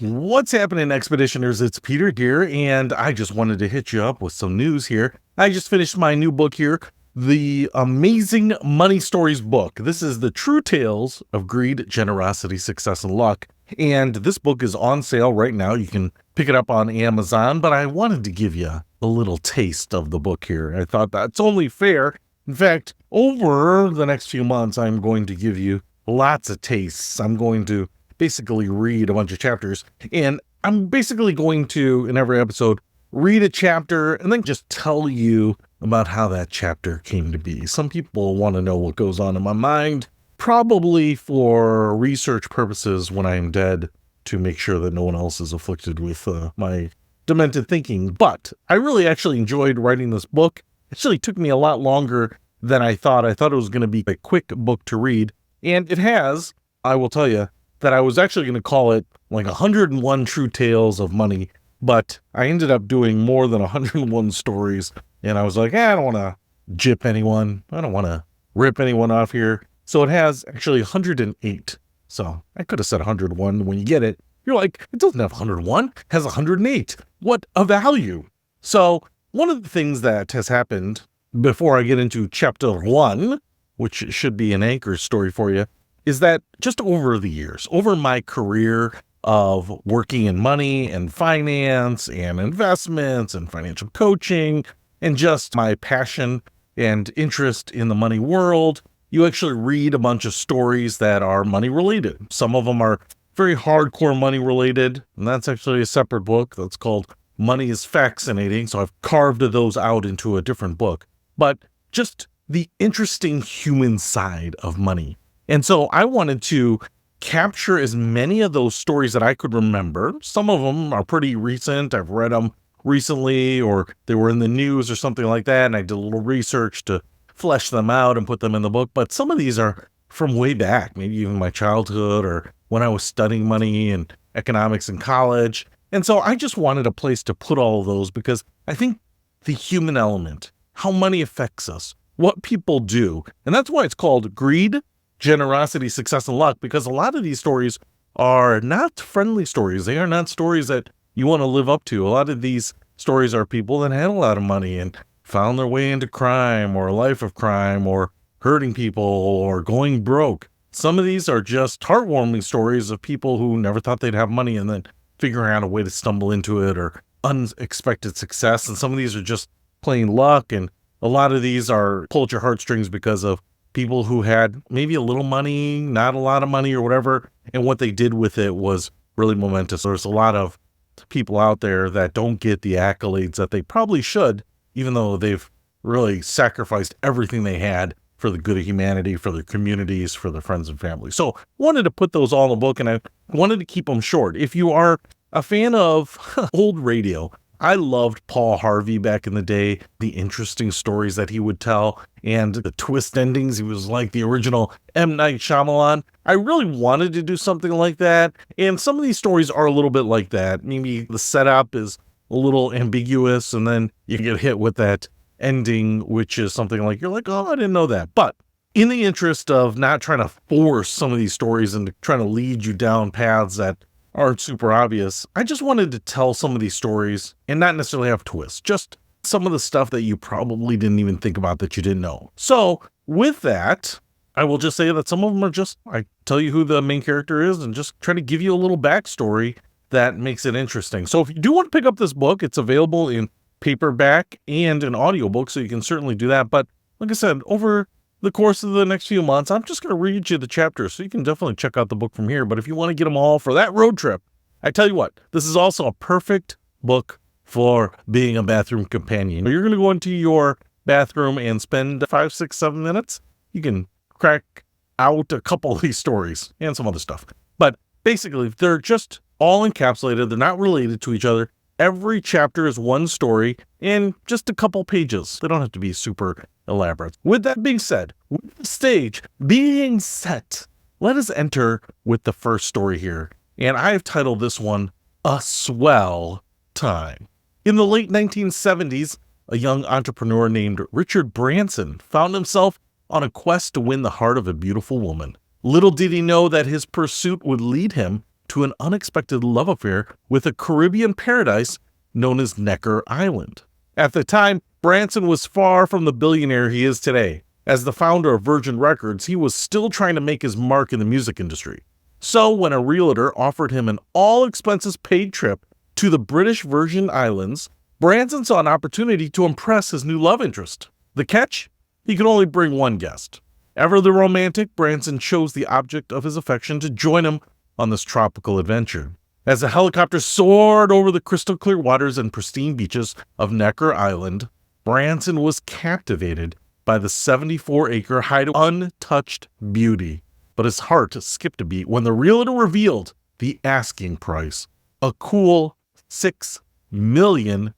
What's happening, Expeditioners? It's Peter here, and I just wanted to hit you up with some news here. I just finished my new book here, the Amazing Money Stories book. This is the true tales of greed, generosity, success, and luck. And this book is on sale right now. You can pick it up on Amazon, but I wanted to give you a little taste of the book here. I thought that's only fair. In fact, over the next few months, I'm going to give you lots of tastes. I'm going to basically read a bunch of chapters, and I'm basically going to, in every episode, read a chapter and then just tell you about how that chapter came to be. Some people want to know what goes on in my mind, probably for research purposes when I am dead, to make sure that no one else is afflicted with my demented thinking. But I really actually enjoyed writing this book. It actually took me a lot longer than I thought. I thought it was going to be a quick book to read, and it has, I will tell you, that I was actually going to call it like 101 True Tales of Money, but I ended up doing more than 101 stories, and I was like, I don't want to gyp anyone. I don't want to rip anyone off here. So it has actually 108. So I could have said 101. When you get it, you're like, it doesn't have 101, it has 108. What a value. So one of the things that has happened before I get into chapter 1, which should be an anchor story for you, is that just over the years, over my career of working in money and finance and investments and financial coaching and just my passion and interest in the money world, you actually read a bunch of stories that are money related. Some of them are very hardcore money related, and that's actually a separate book that's called Money is Fascinating. So I've carved those out into a different book, but just the interesting human side of money. And so I wanted to capture as many of those stories that I could remember. Some of them are pretty recent. I've read them recently, or they were in the news or something like that, and I did a little research to flesh them out and put them in the book. But some of these are from way back, maybe even my childhood or when I was studying money and economics in college. And so I just wanted a place to put all of those because I think the human element, how money affects us, what people do, and that's why it's called Greed, Generosity, Success, and Luck, because a lot of these stories are not friendly stories. They are not stories that you want to live up to. A lot of these stories are people that had a lot of money and found their way into crime or a life of crime or hurting people or going broke. Some of these are just heartwarming stories of people who never thought they'd have money and then figuring out a way to stumble into it or unexpected success. And some of these are just plain luck. And a lot of these are pull at your heartstrings because of people who had maybe a little money, not a lot of money or whatever, and what they did with it was really momentous. There's a lot of people out there that don't get the accolades that they probably should, even though they've really sacrificed everything they had for the good of humanity, for their communities, for their friends and family. So wanted to put those all in the book, and I wanted to keep them short. If you are a fan of old radio, I loved Paul Harvey back in the day, the interesting stories that he would tell and the twist endings. He was like the original M. Night Shyamalan. I really wanted to do something like that. And some of these stories are a little bit like that. Maybe the setup is a little ambiguous and then you get hit with that ending, which is something like, you're like, oh, I didn't know that. But in the interest of not trying to force some of these stories and trying to lead you down paths that aren't super obvious, I just wanted to tell some of these stories and not necessarily have twists, just some of the stuff that you probably didn't even think about that you didn't know. So with that, I will just say that some of them are just, I tell you who the main character is and just try to give you a little backstory that makes it interesting. So if you do want to pick up this book, it's available in paperback and an audiobook, so you can certainly do that. But like I said, over the course of the next few months, I'm just going to read you the chapters, so you can definitely check out the book from here. But if you want to get them all for that road trip, I tell you what, this is also a perfect book for being a bathroom companion. You're going to go into your bathroom and spend 5, 6, 7 minutes. You can crack out a couple of these stories and some other stuff. But basically, they're just all encapsulated. They're not related to each other. Every chapter is one story in just a couple pages. They don't have to be super elaborate. With that being said, with the stage being set, let us enter with the first story here. And I've titled this one, A Swell Time. In the late 1970s, a young entrepreneur named Richard Branson found himself on a quest to win the heart of a beautiful woman. Little did he know that his pursuit would lead him to an unexpected love affair with a Caribbean paradise known as Necker Island. At the time, Branson was far from the billionaire he is today. As the founder of Virgin Records, he was still trying to make his mark in the music industry. So when a realtor offered him an all-expenses-paid trip to the British Virgin Islands, Branson saw an opportunity to impress his new love interest. The catch? He could only bring one guest. Ever the romantic, Branson chose the object of his affection to join him on this tropical adventure. As the helicopter soared over the crystal-clear waters and pristine beaches of Necker Island, Branson was captivated by the 74-acre hideaway untouched beauty. But his heart skipped a beat when the realtor revealed the asking price, a cool $6 million.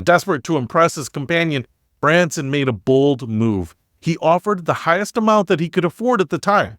Desperate to impress his companion, Branson made a bold move. He offered the highest amount that he could afford at the time,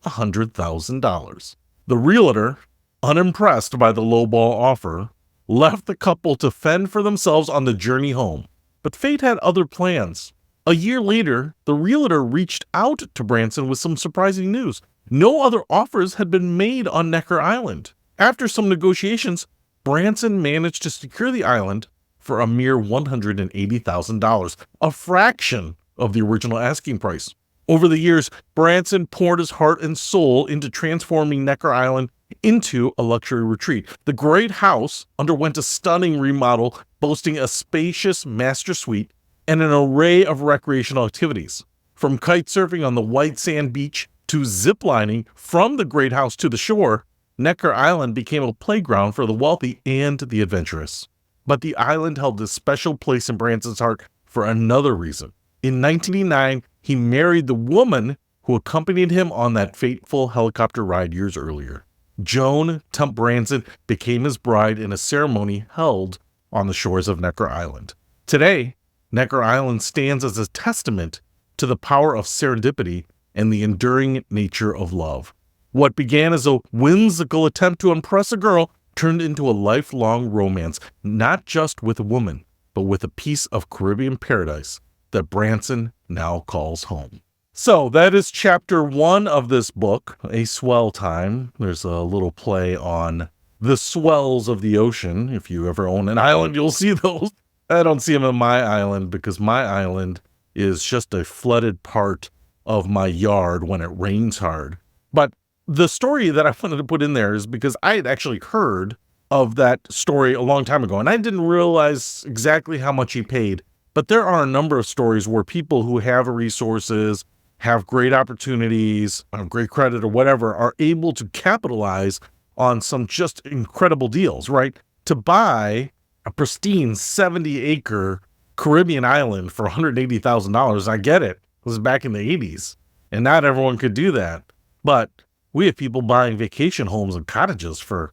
$100,000. The realtor, unimpressed by the lowball offer, left the couple to fend for themselves on the journey home. But fate had other plans. A year later, the realtor reached out to Branson with some surprising news. No other offers had been made on Necker Island. After some negotiations, Branson managed to secure the island for a mere $180,000, a fraction of the original asking price. Over the years, Branson poured his heart and soul into transforming Necker Island into a luxury retreat. The great house underwent a stunning remodel, boasting a spacious master suite and an array of recreational activities. From kite surfing on the white sand beach to ziplining from the great house to the shore, Necker Island became a playground for the wealthy and the adventurous. But the island held a special place in Branson's heart for another reason. In 1989, he married the woman who accompanied him on that fateful helicopter ride years earlier. Joan Tump Branson became his bride in a ceremony held on the shores of Necker Island. Today, Necker Island stands as a testament to the power of serendipity and the enduring nature of love. What began as a whimsical attempt to impress a girl turned into a lifelong romance, not just with a woman, but with a piece of Caribbean paradise that Branson now calls home. So that is chapter 1 of this book, A Swell Time. There's a little play on the swells of the ocean. If you ever own an island, you'll see those. I don't see them on my island because my island is just a flooded part of my yard when it rains hard. But the story that I wanted to put in there is because I had actually heard of that story a long time ago, and I didn't realize exactly how much he paid. But there are a number of stories where people who have resources, have great opportunities, great credit or whatever, are able to capitalize on some just incredible deals, right? To buy a pristine 70-acre Caribbean island for $180,000, I get it. It was back in the 80s, and not everyone could do that. But we have people buying vacation homes and cottages for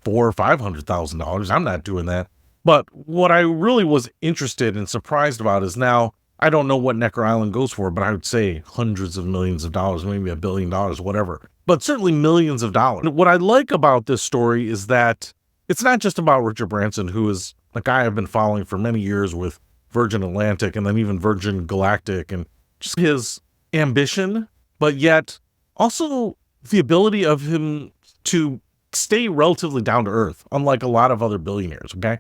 $400,000 or $500,000. I'm not doing that. But what I really was interested and surprised about is now, I don't know what Necker Island goes for, but I would say hundreds of millions of dollars, maybe $1 billion, whatever, but certainly millions of dollars. What I like about this story is that it's not just about Richard Branson, who is a guy I've been following for many years with Virgin Atlantic and then even Virgin Galactic, and just his ambition, but yet also the ability of him to stay relatively down to earth, unlike a lot of other billionaires, okay?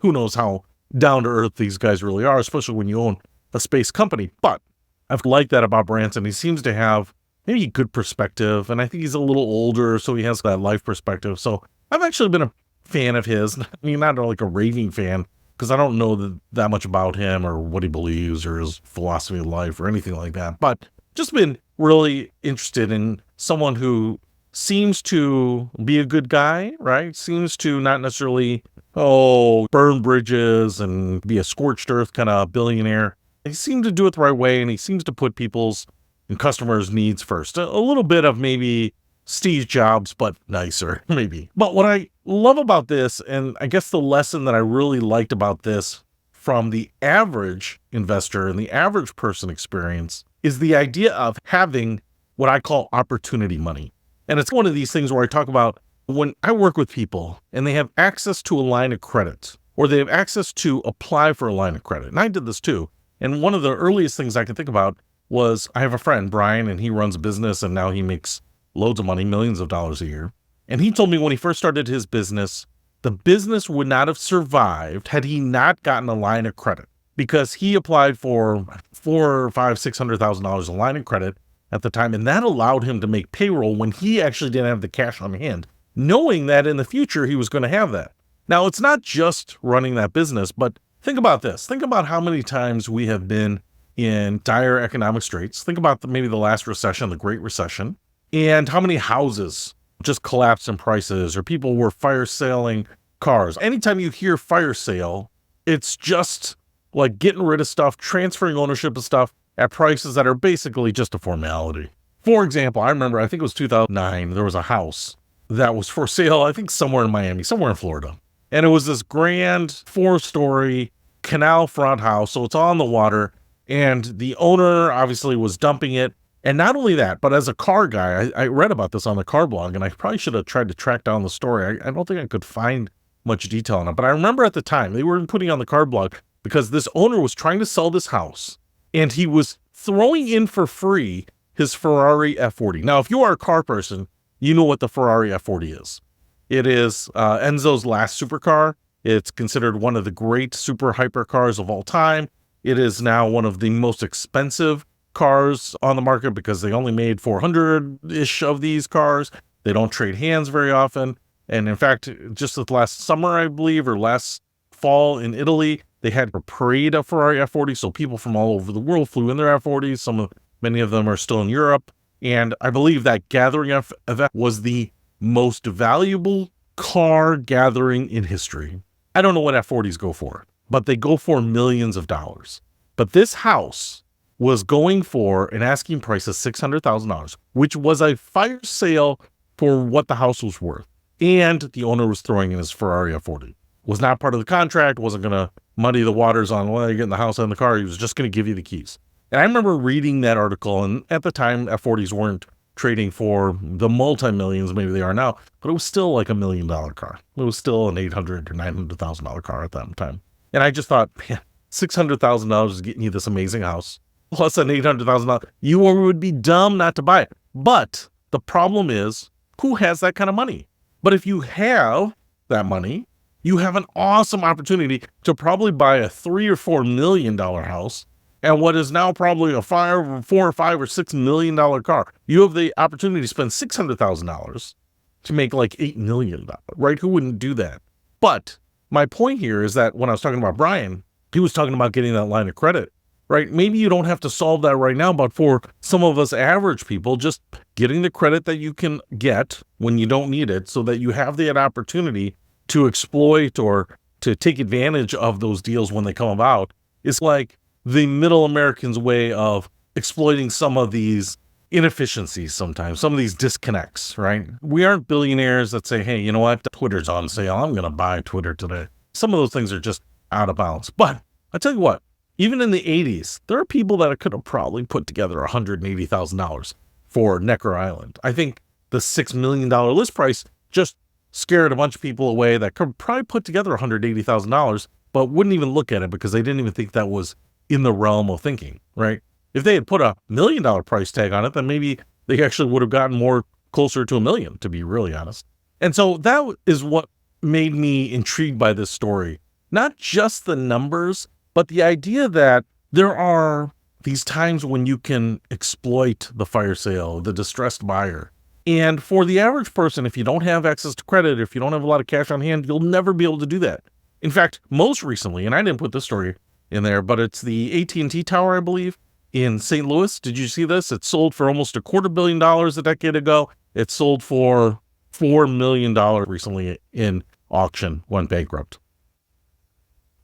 Who knows how down to earth these guys really are, especially when you own a space company. But I've liked that about Branson. He seems to have maybe good perspective, and I think he's a little older, so he has that life perspective. So I've actually been a fan of his. I mean, not like a raving fan, because I don't know that much about him or what he believes or his philosophy of life or anything like that. But just been really interested in someone who seems to be a good guy, right? Seems to not necessarily, burn bridges and be a scorched earth kind of billionaire. He seems to do it the right way, and he seems to put people's and customers' needs first. A little bit of maybe Steve Jobs, but nicer, maybe. But what I love about this, and I guess the lesson that I really liked about this from the average investor and the average person experience, is the idea of having what I call opportunity money. And it's one of these things where I talk about when I work with people and they have access to a line of credit, or they have access to apply for a line of credit. And I did this too. And one of the earliest things I can think about was I have a friend, Brian, and he runs a business, and now he makes loads of money, millions of dollars a year. And he told me when he first started his business, the business would not have survived had he not gotten a line of credit, because he applied for $600,000 a line of credit at the time. And that allowed him to make payroll when he actually didn't have the cash on hand, knowing that in the future he was going to have that. Now, it's not just running that business, but think about this. Think about how many times we have been in dire economic straits. Think about maybe the last recession, the Great Recession, and how many houses just collapsed in prices, or people were fire selling cars. Anytime you hear fire sale, it's just like getting rid of stuff, transferring ownership of stuff at prices that are basically just a formality. For example, I remember, I think it was 2009, there was a house that was for sale, I think somewhere in Miami, somewhere in Florida. And it was this grand 4-story canal front house. So it's on the water, and the owner obviously was dumping it. And not only that, but as a car guy, I read about this on the car blog, and I probably should have tried to track down the story. I don't think I could find much detail on it, but I remember at the time they were putting on the car blog because this owner was trying to sell this house, and he was throwing in for free his Ferrari F40. Now, if you are a car person, you know what the Ferrari F40 is. It is Enzo's last supercar. It's considered one of the great super hypercars of all time. It is now one of the most expensive cars on the market because they only made 400-ish of these cars. They don't trade hands very often. And in fact, just this last summer, I believe, or last fall in Italy, they had a parade of Ferrari F40. So people from all over the world flew in their F40s. Many of them are still in Europe. And I believe that gathering event was the most valuable car gathering in history. I don't know what F40s go for, but they go for millions of dollars. But this house was going for an asking price of $600,000, which was a fire sale for what the house was worth. And the owner was throwing in his Ferrari F40. Was not part of the contract, wasn't going to muddy the waters on whether you get in the house and the car. He was just going to give you the keys. And I remember reading that article, and at the time, F40s weren't trading for the multi-millions maybe they are now, but it was still like $1 million car. It was still an $800,000 or $900,000 car at that time. And I just thought, man, $600,000 is getting you this amazing house, plus an $800,000. You would be dumb not to buy it. But the problem is, who has that kind of money? But if you have that money, you have an awesome opportunity to probably buy a $3 or $4 million house and what is now probably a $4 or $5 or $6 million car. You have the opportunity to spend $600,000 to make like $8 million, right? Who wouldn't do that? But my point here is that when I was talking about Brian, he was talking about getting that line of credit, right? Maybe you don't have to solve that right now, but for some of us average people, just getting the credit that you can get when you don't need it so that you have the opportunity to exploit or to take advantage of those deals when they come about is like the middle American's way of exploiting some of these inefficiencies sometimes, some of these disconnects, right? We aren't billionaires that say, hey, you know what? Twitter's on sale. I'm going to buy Twitter today. Some of those things are just out of bounds. But I tell you what, even in the 80s, there are people that could have probably put together $180,000 for Necker Island. I think the $6 million list price just scared a bunch of people away that could probably put together $180,000, but wouldn't even look at it because they didn't even think that was in the realm of thinking, right? If they had put $1 million price tag on it, then maybe they actually would have gotten more closer to $1 million, to be really honest. And so that is what made me intrigued by this story. Not just the numbers, but the idea that there are these times when you can exploit the fire sale, the distressed buyer. And for the average person, if you don't have access to credit, if you don't have a lot of cash on hand, you'll never be able to do that. In fact, most recently, and I didn't put this story in there, but it's the AT&T tower, I believe, in St. Louis. Did you see this? It sold for almost $250 million a decade ago. It sold for $4 million recently in auction, went bankrupt.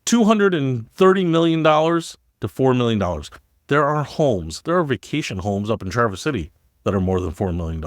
$230 million to $4 million. There are homes, there are vacation homes up in Traverse City that are more than $4 million.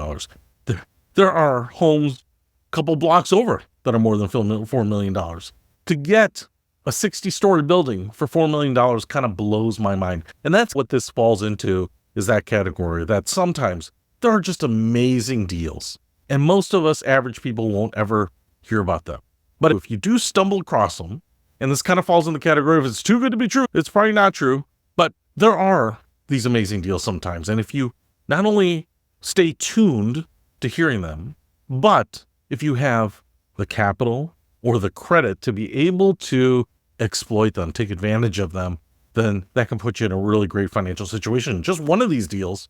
There are homes a couple blocks over that are more than $4 million. To get a 60-story building for $4 million kind of blows my mind. And that's what this falls into, is that category, that sometimes there are just amazing deals. And most of us average people won't ever hear about them. But if you do stumble across them, and this kind of falls in the category of it's too good to be true, it's probably not true, but there are these amazing deals sometimes. And if you not only stay tuned to hearing them, but if you have the capital or the credit to be able to exploit them, take advantage of them, then that can put you in a really great financial situation. Just one of these deals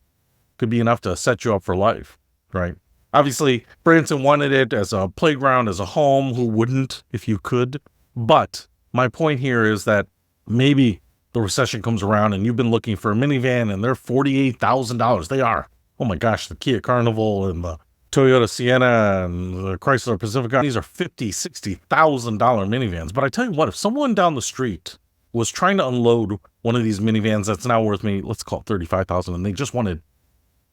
could be enough to set you up for life, right? Obviously, Branson wanted it as a playground, as a home. Who wouldn't if you could? But my point here is that maybe the recession comes around and you've been looking for a minivan and they're $48,000. They are. Oh my gosh, the Kia Carnival and the Toyota Sienna and the Chrysler Pacifica, these are $50,000, $60,000 minivans. But I tell you what, if someone down the street was trying to unload one of these minivans that's now worth me, let's call it $35,000, and they just wanted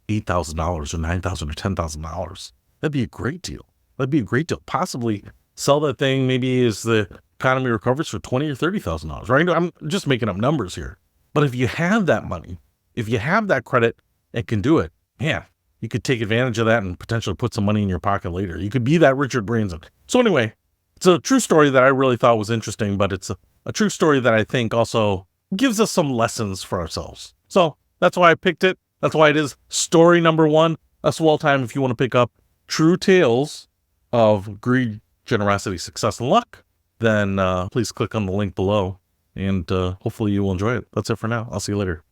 $8,000 or $9,000 or $10,000, that'd be a great deal. That'd be a great deal. Possibly sell that thing maybe as the economy recovers for $20,000 or $30,000, right? I'm just making up numbers here. But if you have that money, if you have that credit and can do it, man, you could take advantage of that and potentially put some money in your pocket later. You could be that Richard Branson. So anyway, it's a true story that I really thought was interesting, but it's a true story that I think also gives us some lessons for ourselves. So that's why I picked it. That's why it is story number 1. That's well time if you want to pick up True Tales of Greed, Generosity, Success, and Luck. Then please click on the link below, and hopefully you will enjoy it. That's it for now. I'll see you later.